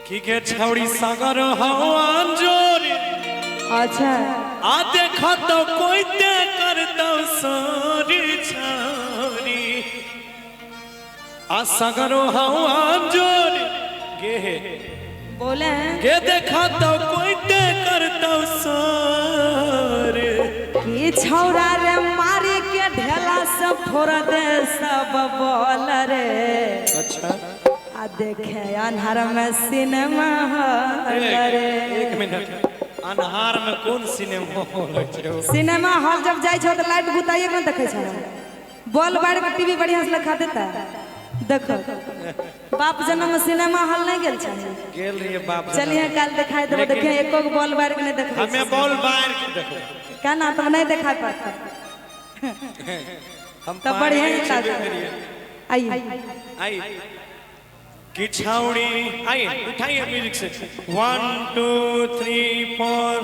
की के छौड़ी सागर हवान जोरे अच्छा आ देखो तो कोई ते कर दो सोरी छौरी आ सागर हवान जोरे गे बोले गे देखो तो कोई ते कर दो सोरे कि छौरा रे मारी के ढेला से फोड़ दे सब बोल रे। अच्छा आ देखे अन्हार में सिनेमा हॉल रे। एक मिनट अन्हार में कौन सिनेमा हॉल छै? सिनेमा हॉल जब जाय छो तो लाइट बुताइए न देखे छो, बॉल बार के टीवी बढ़िया से लगा देता। देखो बाप जन्म में सिनेमा हॉल नहीं गेल छ, गेल रे बाप। चलिए कल दिखाई देबो। देखे एको बॉल बार के नहीं देखो, हमें बॉल बार के देखो क्या ना तुम नहीं दिखा पाता। हम तब बढ़िया निकला। आइए आई की छौड़ी आई उठाइए म्यूजिक से 1 2 3 4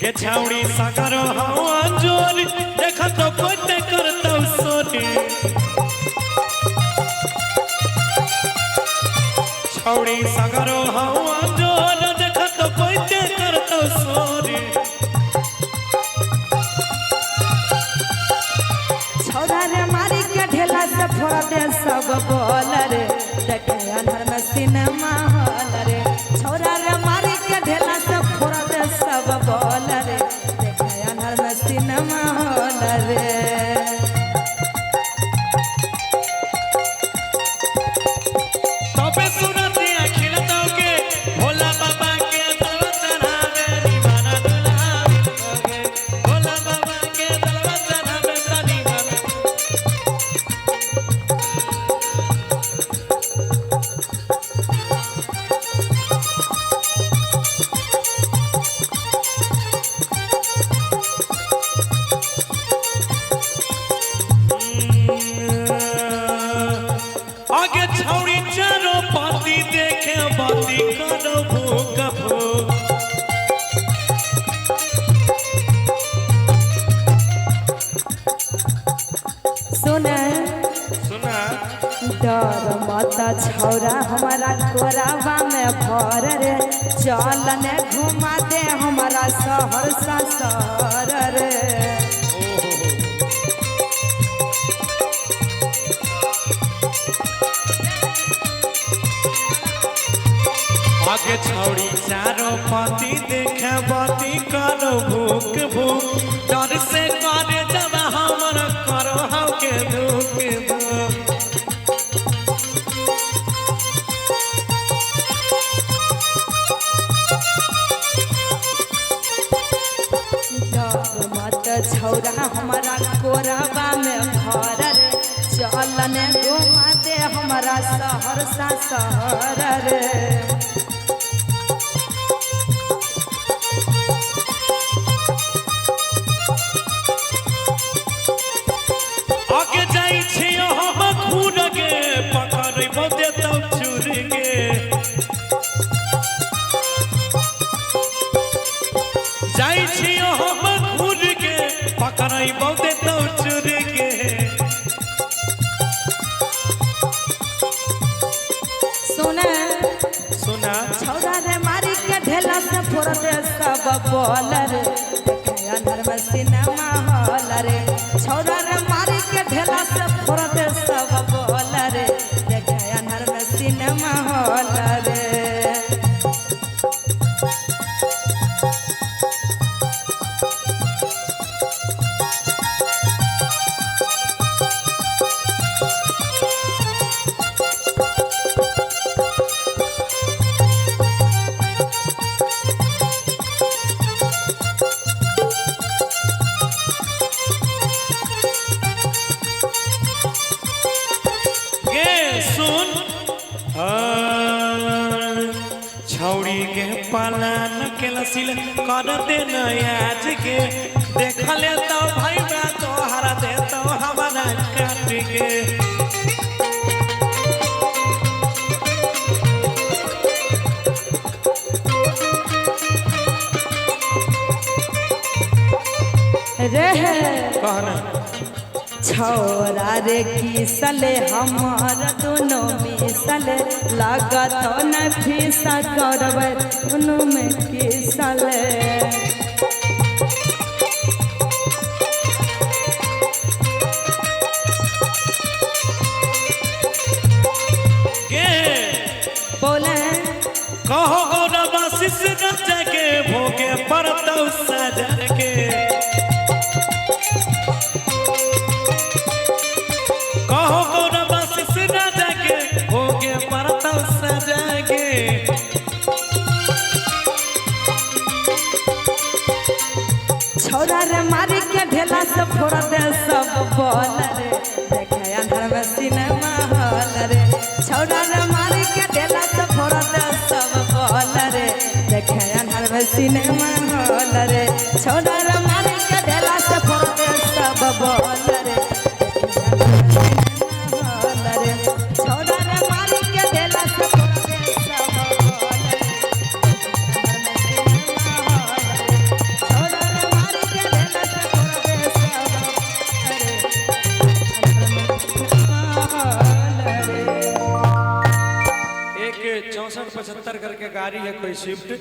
के छौड़ी सागर हवान जोरी देखा तो कोते करता सोरी छौड़ी सागर हवान जोरी देखा तो कोते करता सोरी छौरा रे मारी के ढेला से फोड़ दे सब बोल रे। देखे अन्हार में सिनेमा हॉल रे। छौरा रे मारी के ढेला से फोड़ दे सब बोल रे। देखे अन्हार में सिनेमा हॉल रे। तबे सुनते अखिल तो के भोला बाबा के दरबार चढ़ावे दीवाना दुल्हा भोला बाबा के दरबार चढ़ावे दीवाना। आगे छौड़ी चारो पाती देखे बाती करो भूख भूख सुने सुना डर मत छौरा हमारा कोरावा में भर रे। चलने घुमा दे हमारा शहर ससुर रे। आगे छौड़ी चारो पाती देखे बाती करो भूख भूख डर से करे जब हमर करो हम के दुख दुख डर मत छौरा हमारा कोरावा में भर रे। चलने घुमा दे हमारा शहर ससुर रे। आगे जाई छी हम खून के पकड़ै बोते तब चुर के जाई छी हम खून के पकड़ै बोते तब चुर के सुने सुना छौरा रे मारी के ढेला से फोड़ दे सब बोल रे। देखे अन्हार में सिनेमा हॉल रे। छौरा रे मारी के ढेला से फोड़ दे सब बोल रे। देखे अन्हार में सिनेमा हॉल रे। छौड़ी के पालन के लसील कर दे आज के देख ले तो भाई मैं तो हरा दे तो हमारा काट के कहना छोरा रे किसले हमार दोनों मिसल लागत न फीसा करब दोनों में किसले बोले कहो गौरवासिस रचा के भोगे परतौ सजा के कहो गौरवासिस रचा के भोगे परतौ सजा के छोरा रे मारी के ढेला से फोड़ दे सब बोल रे देखे अंधार में सिनेमा हॉल रे छोरा रे मारी के ढेला से फोड़ दे सब बोल रे देखे अंधार में सिनेमा हॉल रे छोरा रे मारी के ढेला से फोड़ दे सब बोल रे छोरा रे मारी के ढेला से फोड़ दे सब बोल रे एक 6475 करके गाड़ी है कोई स्विफ्ट